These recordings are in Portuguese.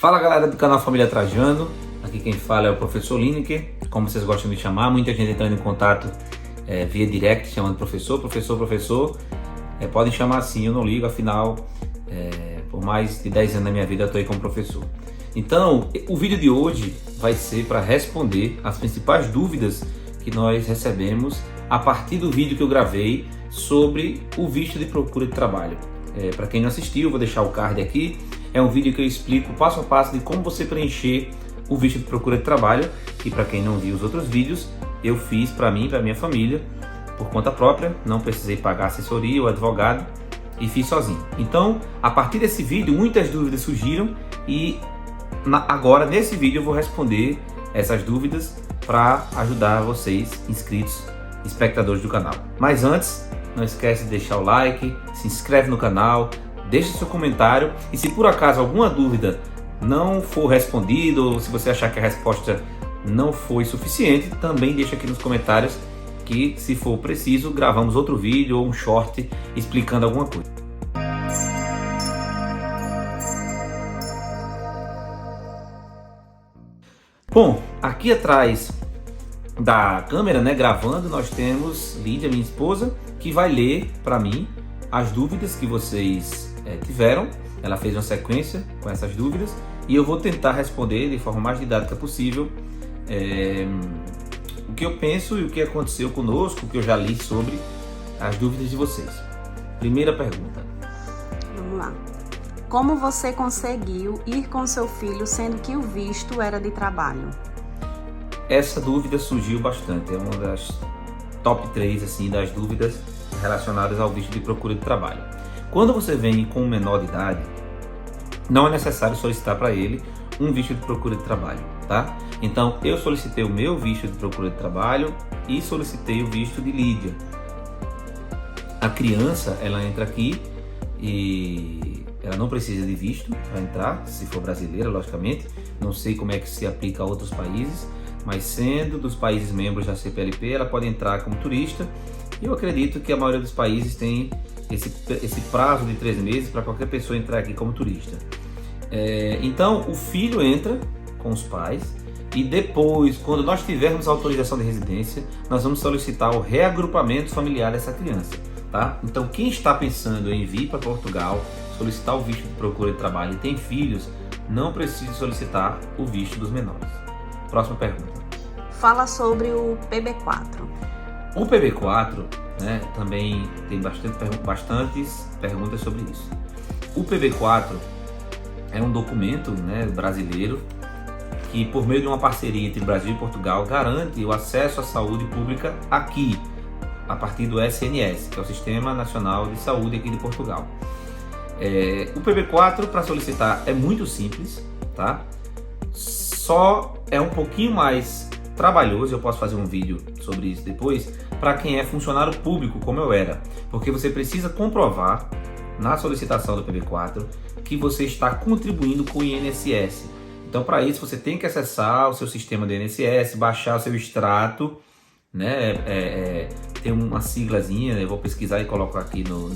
Fala galera do canal Família Trajano, aqui quem fala é o professor Lineker, como vocês gostam de chamar. Muita gente entrando em contato via direct, chamando professor. Podem chamar assim, eu não ligo, afinal, por mais de 10 anos da minha vida eu estou aí como professor. Então, o vídeo de hoje vai ser para responder as principais dúvidas que nós recebemos a partir do vídeo que eu gravei sobre o visto de procura de trabalho. Para quem não assistiu, eu vou deixar o card aqui. É um vídeo que eu explico passo a passo de como você preencher o visto de procura de trabalho. E para quem não viu os outros vídeos, eu fiz para mim e para minha família por conta própria. Não precisei pagar assessoria ou advogado e fiz sozinho. Então, a partir desse vídeo, muitas dúvidas surgiram e agora nesse vídeo eu vou responder essas dúvidas para ajudar vocês, inscritos, espectadores do canal. Mas antes, não esquece de deixar o like, se inscreve no canal, deixe seu comentário e se por acaso alguma dúvida não for respondida ou se você achar que a resposta não foi suficiente, também deixa aqui nos comentários que, se for preciso, gravamos outro vídeo ou um short explicando alguma coisa. Bom, aqui atrás da câmera, gravando, nós temos Lídia, minha esposa, que vai ler para mim as dúvidas que vocês tiveram. Ela fez uma sequência com essas dúvidas e eu vou tentar responder de forma mais didática possível o que eu penso e o que aconteceu conosco, o que eu já li sobre as dúvidas de vocês. Primeira pergunta. Vamos lá. Como você conseguiu ir com seu filho sendo que o visto era de trabalho? Essa dúvida surgiu bastante, é uma das top 3 assim, das dúvidas relacionadas ao visto de procura de trabalho. Quando você vem com um menor de idade, não é necessário solicitar para ele um visto de procura de trabalho, tá? Então, eu solicitei o meu visto de procura de trabalho e solicitei o visto de Lídia. A criança, ela entra aqui e ela não precisa de visto para entrar, se for brasileira, logicamente. Não sei como é que se aplica a outros países, mas sendo dos países membros da CPLP, ela pode entrar como turista. E eu acredito que a maioria dos países tem esse prazo de 3 meses para qualquer pessoa entrar aqui como turista. Então, o filho entra com os pais e depois, quando nós tivermos a autorização de residência, nós vamos solicitar o reagrupamento familiar dessa criança, tá? Então, quem está pensando em vir para Portugal, solicitar o visto de procura de trabalho e tem filhos, não precisa solicitar o visto dos menores. Próxima pergunta. Fala sobre o PB4. O PB4, também tem bastantes perguntas sobre isso. O PB4 é um documento, brasileiro que, por meio de uma parceria entre Brasil e Portugal, garante o acesso à saúde pública aqui, a partir do SNS, que é o Sistema Nacional de Saúde aqui de Portugal. O PB4 para solicitar é muito simples, tá? Só é um pouquinho mais trabalhoso, eu posso fazer um vídeo sobre isso depois, para quem é funcionário público, como eu era, porque você precisa comprovar na solicitação do PB4 que você está contribuindo com o INSS. Então, para isso, você tem que acessar o seu sistema do INSS, baixar o seu extrato, tem uma siglazinha, eu vou pesquisar e coloco aqui no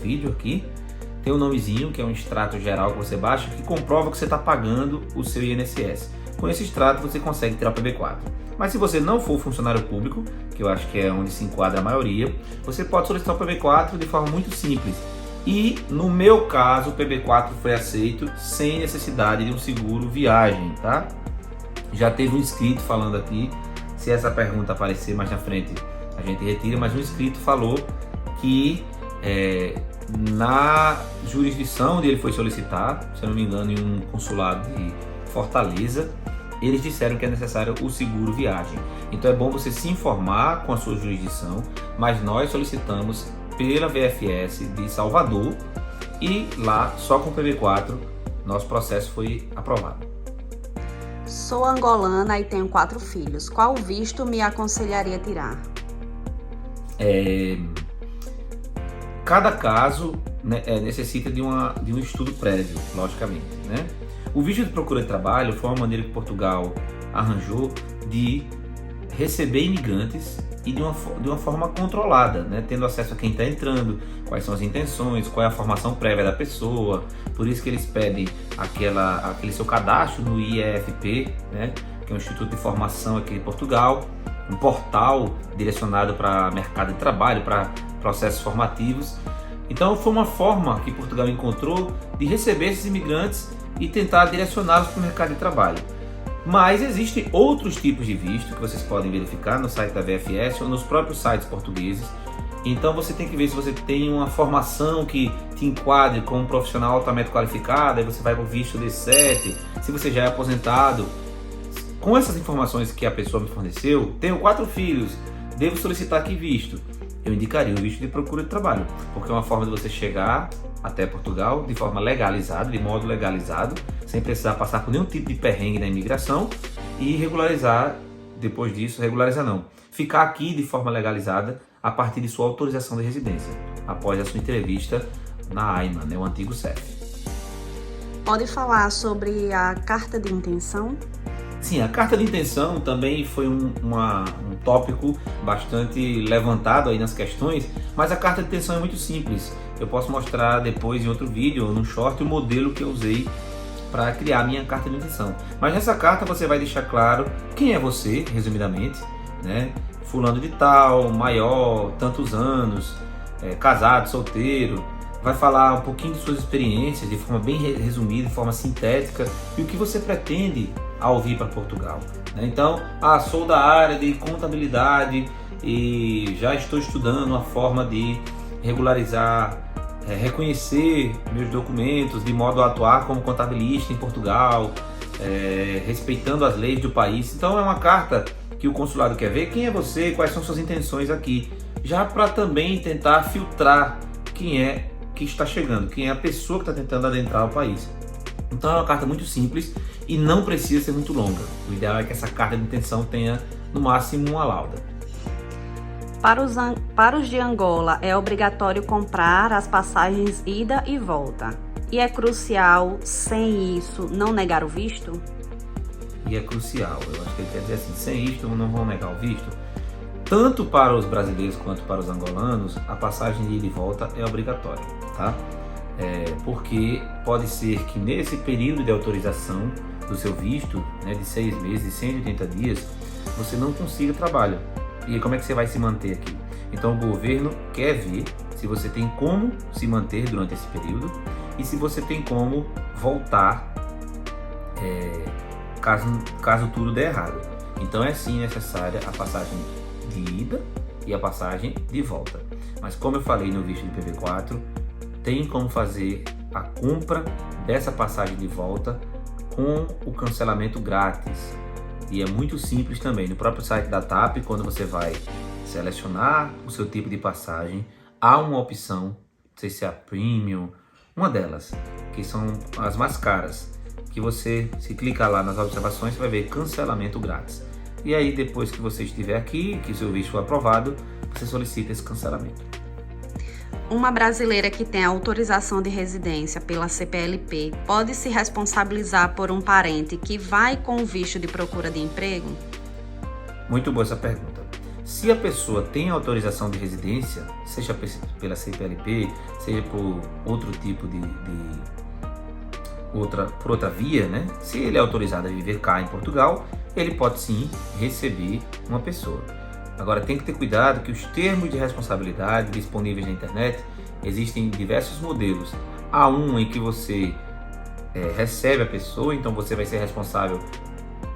vídeo aqui. Tem um nomezinho, que é um extrato geral que você baixa, que comprova que você está pagando o seu INSS. Com esse extrato você consegue tirar o PB4. Mas se você não for funcionário público, que eu acho que é onde se enquadra a maioria, você pode solicitar o PB4 de forma muito simples. E no meu caso, o PB4 foi aceito sem necessidade de um seguro viagem, tá? Já teve um inscrito falando aqui, se essa pergunta aparecer mais na frente a gente retira, mas um inscrito falou que na jurisdição onde ele foi solicitar, se eu não me engano em um consulado de Fortaleza, eles disseram que é necessário o seguro viagem. Então é bom você se informar com a sua jurisdição, mas nós solicitamos pela VFS de Salvador e lá, só com o PB4, nosso processo foi aprovado. Sou angolana e tenho 4 filhos. Qual visto me aconselharia a tirar? Cada caso necessita de um estudo prévio, logicamente, O visto de procura de trabalho foi uma maneira que Portugal arranjou de receber imigrantes e de uma forma controlada, né? Tendo acesso a quem está entrando, quais são as intenções, qual é a formação prévia da pessoa. Por isso que eles pedem aquele seu cadastro no IEFP, né? Que é um Instituto de Formação aqui em Portugal, um portal direcionado para mercado de trabalho, para processos formativos. Então foi uma forma que Portugal encontrou de receber esses imigrantes e tentar direcioná-los para o mercado de trabalho. Mas existem outros tipos de visto que vocês podem verificar no site da VFS ou nos próprios sites portugueses. Então você tem que ver se você tem uma formação que te enquadre como um profissional altamente qualificado, aí você vai para o visto D7, se você já é aposentado. Com essas informações que a pessoa me forneceu, tenho 4 filhos, devo solicitar que visto? Eu indicaria o visto de procura de trabalho, porque é uma forma de você chegar até Portugal de forma legalizada, de modo legalizado, sem precisar passar por nenhum tipo de perrengue na imigração e regularizar, depois disso, ficar aqui de forma legalizada a partir de sua autorização de residência, após a sua entrevista na AIMA, né, o antigo CEF. Pode falar sobre a carta de intenção? Sim, a carta de intenção também foi um tópico bastante levantado aí nas questões, mas a carta de intenção é muito simples. Eu posso mostrar depois em outro vídeo ou num short o modelo que eu usei para criar a minha carta de intenção. Mas nessa carta você vai deixar claro quem é você, resumidamente, né? Fulano de tal, maior, tantos anos, casado, solteiro. Vai falar um pouquinho de suas experiências de forma bem resumida, de forma sintética, e o que você pretende ao vir para Portugal, né? Então, sou da área de contabilidade e já estou estudando uma forma de regularizar, reconhecer meus documentos de modo a atuar como contabilista em Portugal, respeitando as leis do país. Então é uma carta que o consulado quer ver quem é você, quais são suas intenções aqui, já para também tentar filtrar quem é que está chegando, quem é a pessoa que está tentando adentrar o país. Então é uma carta muito simples e não precisa ser muito longa. O ideal é que essa carta de intenção tenha no máximo uma lauda. Para os de Angola é obrigatório comprar as passagens ida e volta. E é crucial, sem isso, não negar o visto? E é crucial, eu acho que ele quer dizer assim, sem isto não vão negar o visto. Tanto para os brasileiros quanto para os angolanos, a passagem de ida e volta é obrigatória, tá? Porque pode ser que nesse período de autorização do seu visto, né, de 6 meses, de 180 dias, você não consiga trabalho. E como é que você vai se manter aqui? Então o governo quer ver se você tem como se manter durante esse período e se você tem como voltar caso tudo der errado. Então é sim necessária a passagem de ida e a passagem de volta. Mas como eu falei no visto de PV4, tem como fazer a compra dessa passagem de volta com o cancelamento grátis. E é muito simples também. No próprio site da TAP, quando você vai selecionar o seu tipo de passagem, há uma opção, não sei se é a Premium, uma delas, que são as mais caras, que você, se clicar lá nas observações, você vai ver cancelamento grátis. E aí, depois que você estiver aqui, que o seu visto for aprovado, você solicita esse cancelamento. Uma brasileira que tem autorização de residência pela CPLP pode se responsabilizar por um parente que vai com o visto de procura de emprego? Muito boa essa pergunta. Se a pessoa tem autorização de residência, seja pela CPLP, seja por outro tipo por outra via, né? Se ele é autorizado a viver cá em Portugal, ele pode sim receber uma pessoa. Agora tem que ter cuidado que os termos de responsabilidade disponíveis na internet existem diversos modelos. Há um em que você recebe a pessoa, então você vai ser responsável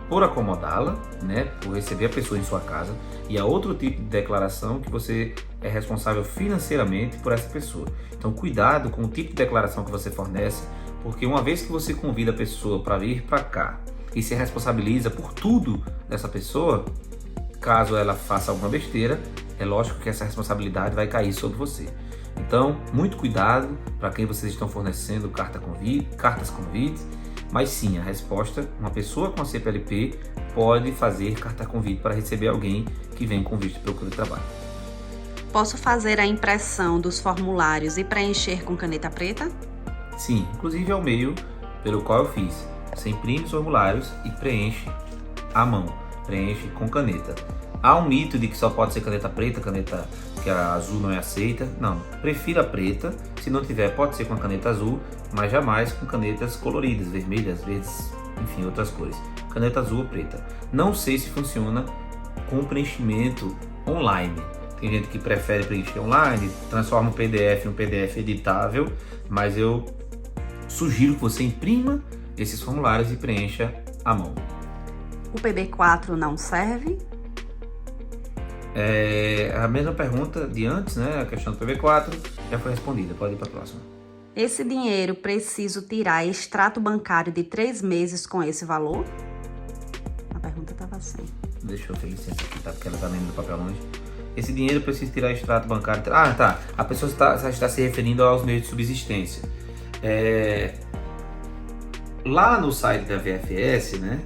por acomodá-la, né, por receber a pessoa em sua casa, e há outro tipo de declaração que você é responsável financeiramente por essa pessoa. Então cuidado com o tipo de declaração que você fornece, porque uma vez que você convida a pessoa para vir para cá e se responsabiliza por tudo dessa pessoa, caso ela faça alguma besteira, é lógico que essa responsabilidade vai cair sobre você. Então, muito cuidado para quem vocês estão fornecendo cartas convite, mas sim, a resposta, uma pessoa com a CPLP pode fazer carta convite para receber alguém que vem com visto de procura de trabalho. Posso fazer a impressão dos formulários e preencher com caneta preta? Sim, inclusive é o meio pelo qual eu fiz. Você imprime os formulários e preenche à mão. preenche com caneta. Há um mito de que só pode ser caneta preta, caneta que a azul não é aceita. Não, prefira a preta. Se não tiver, pode ser com a caneta azul, mas jamais com canetas coloridas, vermelhas, verdes, enfim, outras cores. Caneta azul ou preta. Não sei se funciona com preenchimento online. Tem gente que prefere preencher online, transforma um PDF em um PDF editável, mas eu sugiro que você imprima esses formulários e preencha à mão. O PB4 não serve? A mesma pergunta de antes, né? A questão do PB4 já foi respondida. Pode ir para a próxima. Esse dinheiro preciso tirar extrato bancário de 3 meses com esse valor? A pergunta estava assim. Deixa eu ter licença aqui, tá? Porque ela está lendo do papel longe. Esse dinheiro preciso tirar extrato bancário. Ah, tá. A pessoa está se referindo aos meios de subsistência. Lá no site da VFS, né?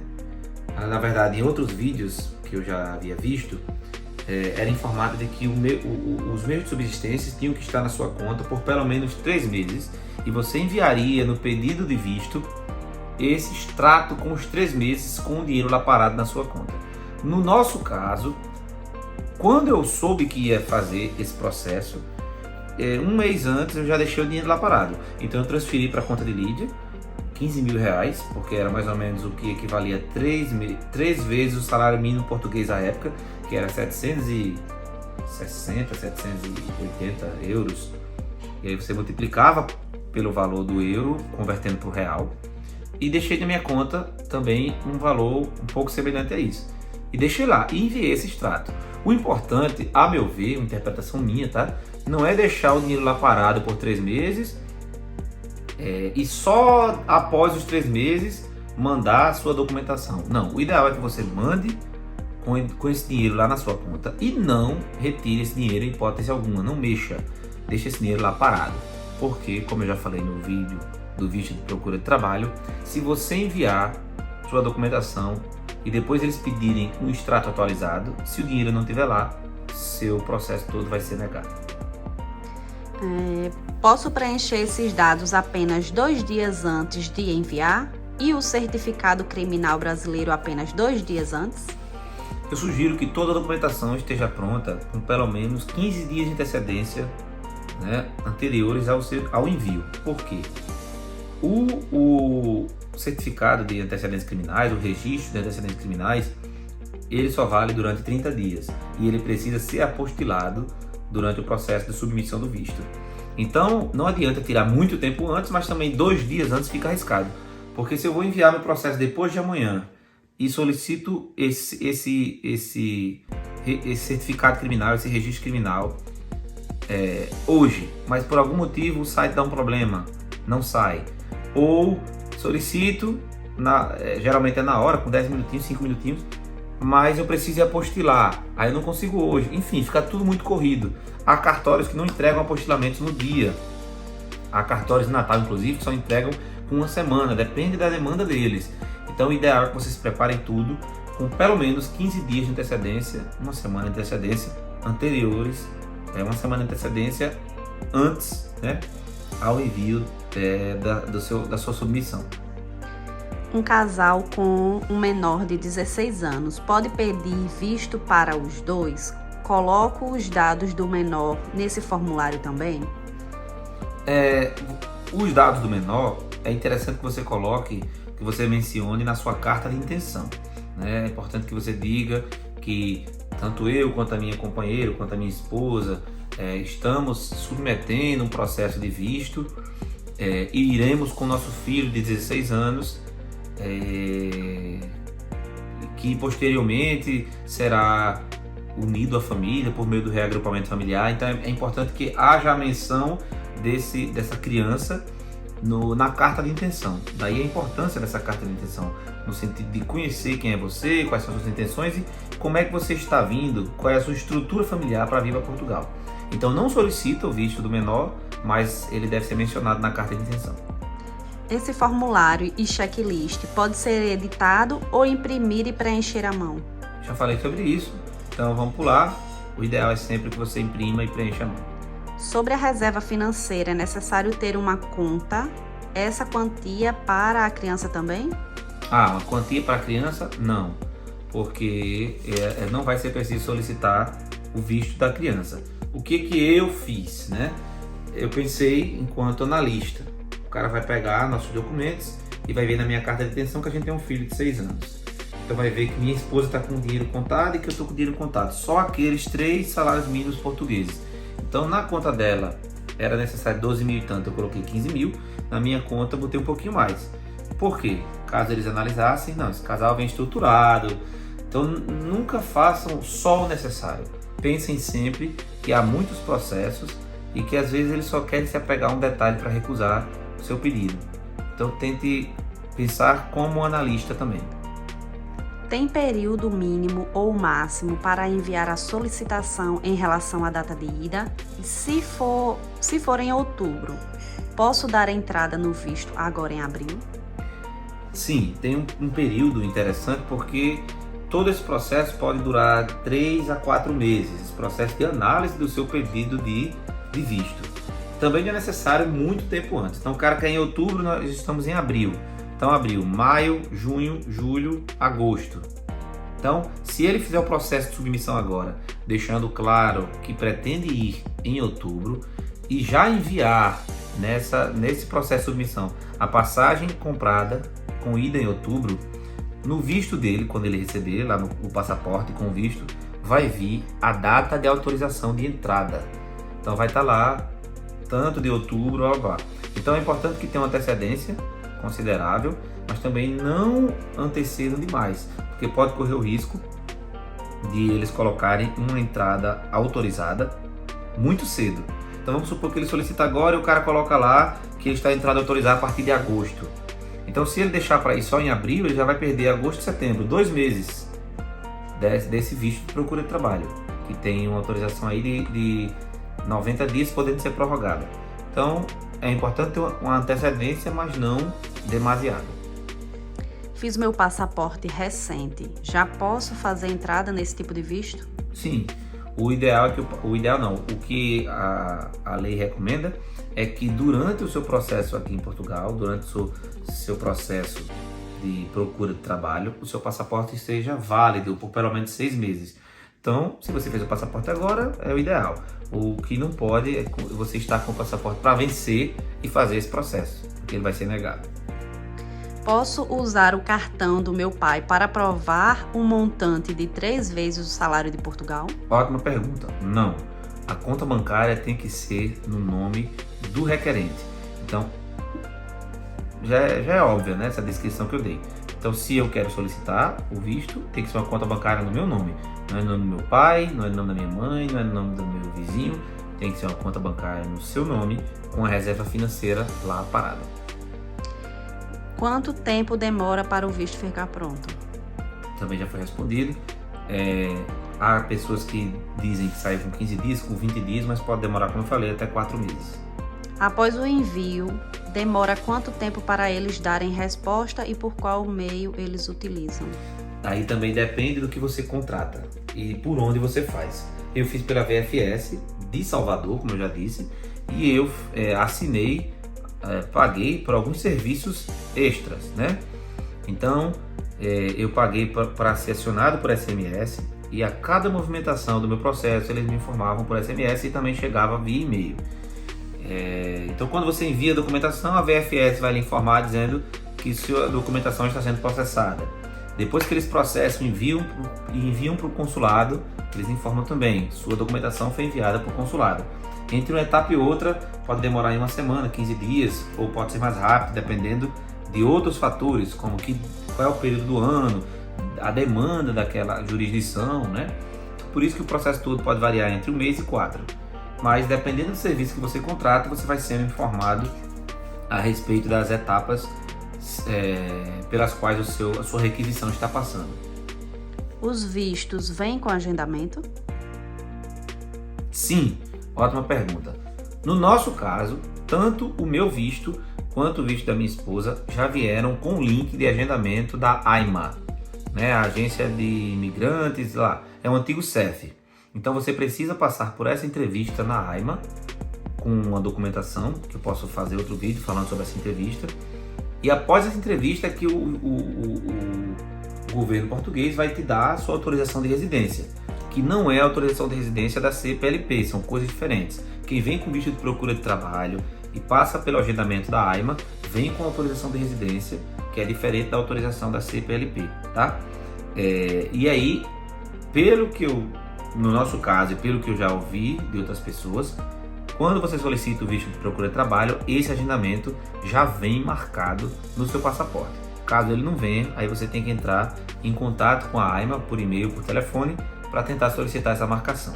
Na verdade, em outros vídeos que eu já havia visto, era informado de que os meios de subsistência tinham que estar na sua conta por pelo menos 3 meses e você enviaria no pedido de visto esse extrato com os 3 meses com o dinheiro lá parado na sua conta. No nosso caso, quando eu soube que ia fazer esse processo, um mês antes eu já deixei o dinheiro lá parado. Então eu transferi para a conta de Lídia, R$15.000, porque era mais ou menos o que equivalia a 3 vezes o salário mínimo português à época, que era 760, 780 euros. E aí você multiplicava pelo valor do euro, convertendo para o real. E deixei na minha conta também um valor um pouco semelhante a isso. E deixei lá e enviei esse extrato. O importante, a meu ver, uma interpretação minha, tá? Não é deixar o dinheiro lá parado por 3 meses e só após os 3 meses mandar a sua documentação. Não, o ideal é que você mande com esse dinheiro lá na sua conta e não retire esse dinheiro em hipótese alguma, não mexa, deixa esse dinheiro lá parado. Porque, como eu já falei no vídeo do visto de procura de trabalho, se você enviar sua documentação e depois eles pedirem um extrato atualizado, se o dinheiro não estiver lá, seu processo todo vai ser negado. Posso preencher esses dados apenas 2 dias antes de enviar e o certificado criminal brasileiro apenas 2 dias antes? Eu sugiro que toda a documentação esteja pronta com pelo menos 15 dias de antecedência, né, anteriores ao envio. Por quê? O certificado de antecedentes criminais, o registro de antecedentes criminais, ele só vale durante 30 dias e ele precisa ser apostilado durante o processo de submissão do visto. Então, não adianta tirar muito tempo antes, mas também 2 dias antes fica arriscado. Porque se eu vou enviar meu processo depois de amanhã e solicito esse certificado criminal, esse registro criminal hoje, mas por algum motivo o site dá um problema, não sai. Ou solicito, geralmente é na hora, com 10 minutinhos, 5 minutinhos, mas eu preciso apostilar, aí eu não consigo hoje. Enfim, fica tudo muito corrido. Há cartórios que não entregam apostilamentos no dia. Há cartórios de Natal, inclusive, que só entregam com 1 semana, depende da demanda deles. Então o ideal é que vocês preparem tudo com pelo menos 15 dias de antecedência, 1 semana de antecedência anteriores, 1 semana de antecedência antes, né, ao envio da sua submissão. Um casal com um menor de 16 anos pode pedir visto para os dois? Coloco os dados do menor nesse formulário também? Os dados do menor é interessante que você coloque, que você mencione na sua carta de intenção, né? É importante que você diga que tanto eu, quanto a minha companheira, quanto a minha esposa, estamos submetendo um processo de visto e iremos com nosso filho de 16 anos, que posteriormente será unido à família por meio do reagrupamento familiar. Então é importante que haja a menção dessa criança na carta de intenção. Daí a importância dessa carta de intenção, no sentido de conhecer quem é você, quais são as suas intenções e como é que você está vindo, qual é a sua estrutura familiar para vir para Portugal. Então não solicita o visto do menor, mas ele deve ser mencionado na carta de intenção. Esse formulário e checklist pode ser editado ou imprimir e preencher à mão? Já falei sobre isso, então vamos pular. O ideal é sempre que você imprima e preencha à mão. Sobre a reserva financeira, é necessário ter uma conta? Essa quantia para a criança também? Uma quantia para a criança? Não. porque não vai ser preciso solicitar o visto da criança. O que eu fiz, né? Eu pensei enquanto analista. O cara vai pegar nossos documentos e vai ver na minha carta de detenção que a gente tem um filho de 6 anos. Então vai ver que minha esposa está com dinheiro contado e que eu estou com dinheiro contado. Só aqueles 3 salários mínimos portugueses. Então na conta dela era necessário 12 mil e tanto, eu coloquei 15 mil. Na minha conta eu botei um pouquinho mais. Por quê? Caso eles analisassem, não, esse casal vem estruturado. Então nunca façam só o necessário. Pensem sempre que há muitos processos e que às vezes eles só querem se apegar a um detalhe para recusar o seu pedido. Então tente pensar como analista também. Tem período mínimo ou máximo para enviar a solicitação em relação à data de ida? E se for em outubro, posso dar entrada no visto agora em abril? Sim, tem um período interessante porque todo esse processo pode durar 3 a 4 meses, esse processo de análise do seu pedido de visto. Também não é necessário muito tempo antes. Então o cara quer em outubro, nós estamos em abril. Então abril, maio, junho, julho, agosto. Então se ele fizer o processo de submissão agora, deixando claro que pretende ir em outubro e já enviar nesse processo de submissão a passagem comprada com ida em outubro, no visto dele, quando ele receber lá no passaporte com o visto, vai vir a data de autorização de entrada. Então vai estar lá, tanto de outubro, Então é importante que tenha uma antecedência considerável, mas também não antecedam demais, porque pode correr o risco de eles colocarem uma entrada autorizada muito cedo. Então vamos supor que ele solicita agora e o cara coloca lá que ele está entrada autorizada a partir de agosto. Então se ele deixar para ir só em abril, ele já vai perder agosto e setembro, 2 meses desse visto de procura de trabalho, que tem uma autorização aí de 90 dias podendo ser prorrogada. Então é importante ter uma antecedência, mas não demasiado. Fiz meu passaporte recente, já posso fazer entrada nesse tipo de visto? Sim, o que a lei recomenda é que durante o seu processo aqui em Portugal, durante o seu processo de procura de trabalho, o seu passaporte esteja válido por pelo menos 6 meses. Então, se você fez o passaporte agora, é o ideal. O que não pode é você estar com o passaporte para vencer e fazer esse processo, porque ele vai ser negado. Posso usar o cartão do meu pai para provar um montante de 3 vezes o salário de Portugal? Ótima pergunta. Não. A conta bancária tem que ser no nome do requerente. Então, já é óbvia, né, essa descrição que eu dei. Então, se eu quero solicitar o visto, tem que ser uma conta bancária no meu nome. Não é no nome do meu pai, não é no nome da minha mãe, não é no nome do meu vizinho. Tem que ser uma conta bancária no seu nome, com a reserva financeira lá parada. Quanto tempo demora para o visto ficar pronto? Também já foi respondido. Há pessoas que dizem que sai com 15 dias, com 20 dias, mas pode demorar, como eu falei, até 4 meses. Após o envio, demora quanto tempo para eles darem resposta e por qual meio eles utilizam? Aí também depende do que você contrata e por onde você faz. Eu fiz pela VFS de Salvador, como eu já disse, e eu paguei por alguns serviços extras, né? Então, eu paguei para ser acionado por SMS e a cada movimentação do meu processo eles me informavam por SMS e também chegava via e-mail. Então, quando você envia a documentação, a VFS vai lhe informar dizendo que sua documentação está sendo processada. Depois que eles processam e enviam para o consulado, eles informam também, sua documentação foi enviada para o consulado. Entre uma etapa e outra, pode demorar em uma semana, 15 dias, ou pode ser mais rápido, dependendo de outros fatores, como qual é o período do ano, a demanda daquela jurisdição, né? Por isso que o processo todo pode variar entre 1 mês e 4. Mas dependendo do serviço que você contrata, você vai sendo informado a respeito das etapas pelas quais a sua requisição está passando. Os vistos vêm com agendamento? Sim, ótima pergunta. No nosso caso, tanto o meu visto quanto o visto da minha esposa já vieram com o link de agendamento da AIMA, né? A Agência de Imigrantes, lá, é o antigo CEF. Então você precisa passar por essa entrevista na AIMA com uma documentação, que eu posso fazer outro vídeo falando sobre essa entrevista. E após essa entrevista é que o governo português vai te dar a sua autorização de residência, que não é a autorização de residência da CPLP, são coisas diferentes. Quem vem com visto de procura de trabalho e passa pelo agendamento da AIMA, vem com autorização de residência, que é diferente da autorização da CPLP, tá? E aí, no nosso caso e pelo que eu já ouvi de outras pessoas, quando você solicita o visto de procura de trabalho, esse agendamento já vem marcado no seu passaporte. Caso ele não venha, aí você tem que entrar em contato com a AIMA por e-mail, por telefone, para tentar solicitar essa marcação.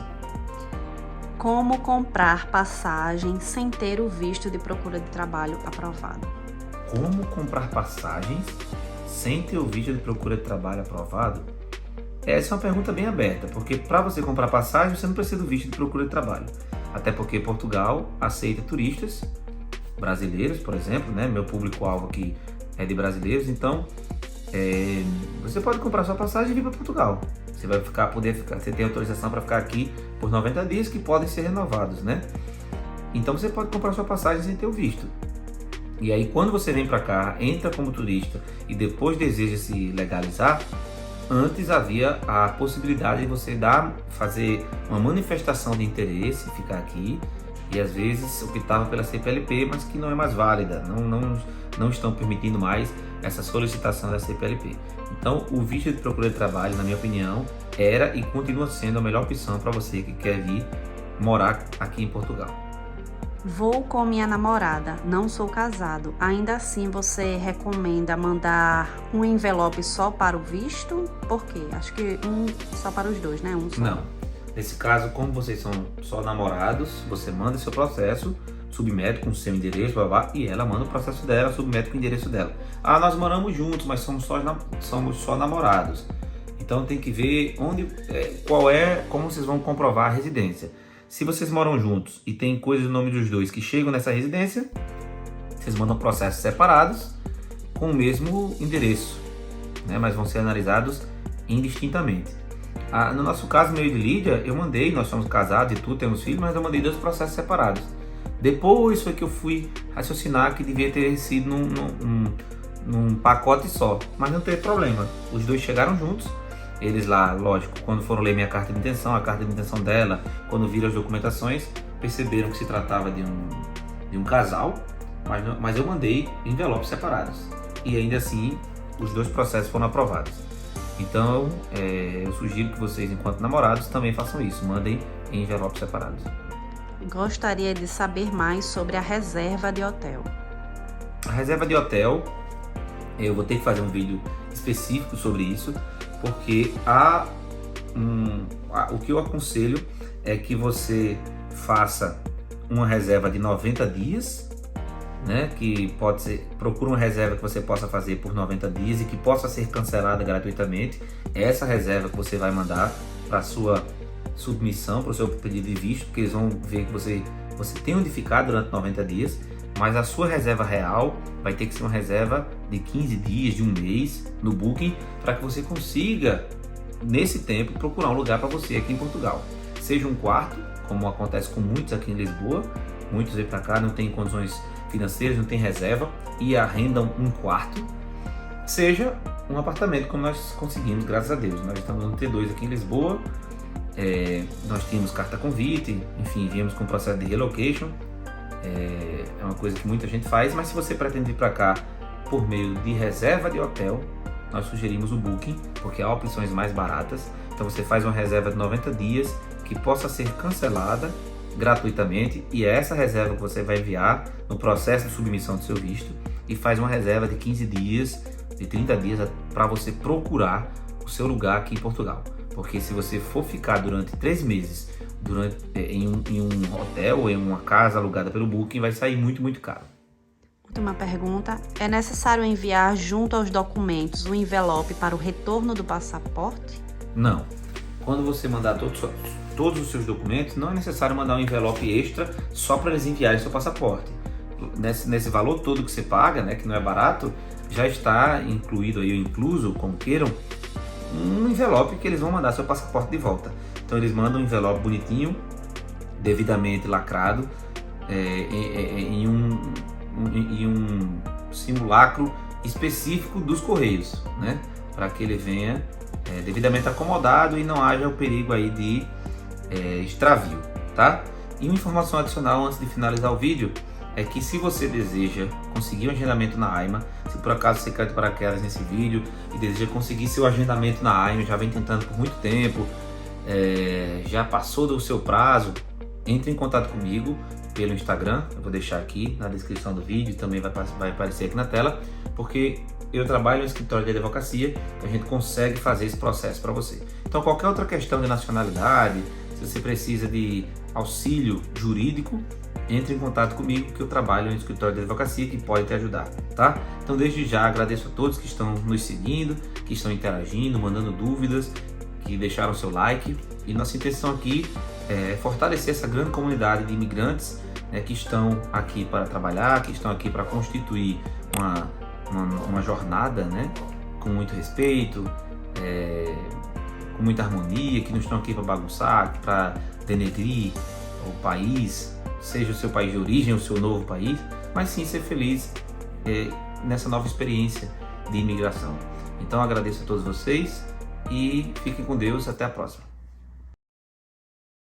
Como comprar passagem sem ter o visto de procura de trabalho aprovado? Como comprar passagens sem ter o visto de procura de trabalho aprovado? Essa é uma pergunta bem aberta, porque para você comprar passagem você não precisa do visto de procura de trabalho. Até porque Portugal aceita turistas brasileiros, por exemplo, né? Meu público-alvo aqui é de brasileiros, então você pode comprar sua passagem e vir para Portugal. Você vai você tem autorização para ficar aqui por 90 dias que podem ser renovados, né? Então você pode comprar sua passagem sem ter o visto. E aí quando você vem para cá, entra como turista e depois deseja se legalizar, antes havia a possibilidade de você fazer uma manifestação de interesse, ficar aqui, e às vezes optava pela CPLP, mas que não é mais válida, não estão permitindo mais essa solicitação da CPLP. Então o visto de procura de trabalho, na minha opinião, era e continua sendo a melhor opção para você que quer vir morar aqui em Portugal. Vou com minha namorada, não sou casado. Ainda assim, você recomenda mandar um envelope só para o visto? Por quê? Acho que só para os dois, né? Um só. Não. Nesse caso, como vocês são só namorados, você manda seu processo, submete com o seu endereço, e ela manda o processo dela, submete com o endereço dela. Ah, nós moramos juntos, mas somos só namorados. Então tem que ver como vocês vão comprovar a residência. Se vocês moram juntos e tem coisas no nome dos dois que chegam nessa residência, vocês mandam processos separados com o mesmo endereço, né? Mas vão ser analisados indistintamente. No nosso caso, meu e de Lídia, nós somos casados e tudo, temos filhos, mas eu mandei 2 processos separados. Depois foi que eu fui raciocinar que devia ter sido num pacote só, mas não teve problema. Os dois chegaram juntos. Eles lá, lógico, quando foram ler minha carta de intenção, a carta de intenção dela, quando viram as documentações, perceberam que se tratava de um casal, mas eu mandei envelopes separados. E ainda assim, os 2 processos foram aprovados. Então, eu sugiro que vocês, enquanto namorados, também façam isso, mandem em envelopes separados. Gostaria de saber mais sobre a reserva de hotel. A reserva de hotel, eu vou ter que fazer um vídeo específico sobre isso, porque o que eu aconselho é que você faça uma reserva de 90 dias, né? Que procura uma reserva que você possa fazer por 90 dias e que possa ser cancelada gratuitamente. Essa reserva que você vai mandar para a sua submissão, para o seu pedido de visto, porque eles vão ver que você tem onde ficar durante 90 dias, mas a sua reserva real vai ter que ser uma reserva de 15 dias, de um mês no Booking, para que você consiga, nesse tempo, procurar um lugar para você aqui em Portugal. Seja um quarto, como acontece com muitos aqui em Lisboa, muitos vêm para cá, não tem condições financeiras, não tem reserva e arrendam um quarto. Seja um apartamento, como nós conseguimos, graças a Deus. Nós estamos no T2 aqui em Lisboa, nós tínhamos carta convite, enfim, viemos com o processo de relocation. É uma coisa que muita gente faz, mas se você pretende vir para cá por meio de reserva de hotel, nós sugerimos o Booking, porque há opções mais baratas. Então você faz uma reserva de 90 dias que possa ser cancelada gratuitamente, e é essa reserva que você vai enviar no processo de submissão do seu visto, e faz uma reserva de 15 dias, de 30 dias para você procurar o seu lugar aqui em Portugal. Porque se você for ficar durante 3 meses em um hotel ou em uma casa alugada pelo Booking, vai sair muito, muito caro. Última pergunta. É necessário enviar junto aos documentos o envelope para o retorno do passaporte? Não. Quando você mandar todos os seus documentos, não é necessário mandar um envelope extra só para eles enviarem seu passaporte. Nesse valor todo que você paga, né, que não é barato, já está incluído aí, incluso, como queiram, um envelope que eles vão mandar seu passaporte de volta. Então eles mandam um envelope bonitinho, devidamente lacrado, em um simulacro específico dos Correios, né? para que ele venha devidamente acomodado e não haja o perigo aí de extravio, tá? E uma informação adicional antes de finalizar o vídeo é que se você deseja conseguir um agendamento na AIMA, se por acaso você caiu de paraquedas nesse vídeo e deseja conseguir seu agendamento na AIMA, já vem tentando por muito tempo, já passou do seu prazo, entre em contato comigo pelo Instagram, eu vou deixar aqui na descrição do vídeo, também vai aparecer aqui na tela, porque eu trabalho no escritório de advocacia e a gente consegue fazer esse processo para você. Então qualquer outra questão de nacionalidade, se você precisa de auxílio jurídico, entre em contato comigo que eu trabalho no escritório de advocacia que pode te ajudar, tá? Então desde já agradeço a todos que estão nos seguindo, que estão interagindo, mandando dúvidas, que deixaram seu like, e nossa intenção aqui é fortalecer essa grande comunidade de imigrantes que estão aqui para trabalhar, que estão aqui para constituir uma jornada, com muito respeito, com muita harmonia, que não estão aqui para bagunçar, para denegrir o país, seja o seu país de origem ou o seu novo país, mas sim ser feliz nessa nova experiência de imigração. Então agradeço a todos vocês e fiquem com Deus, até a próxima.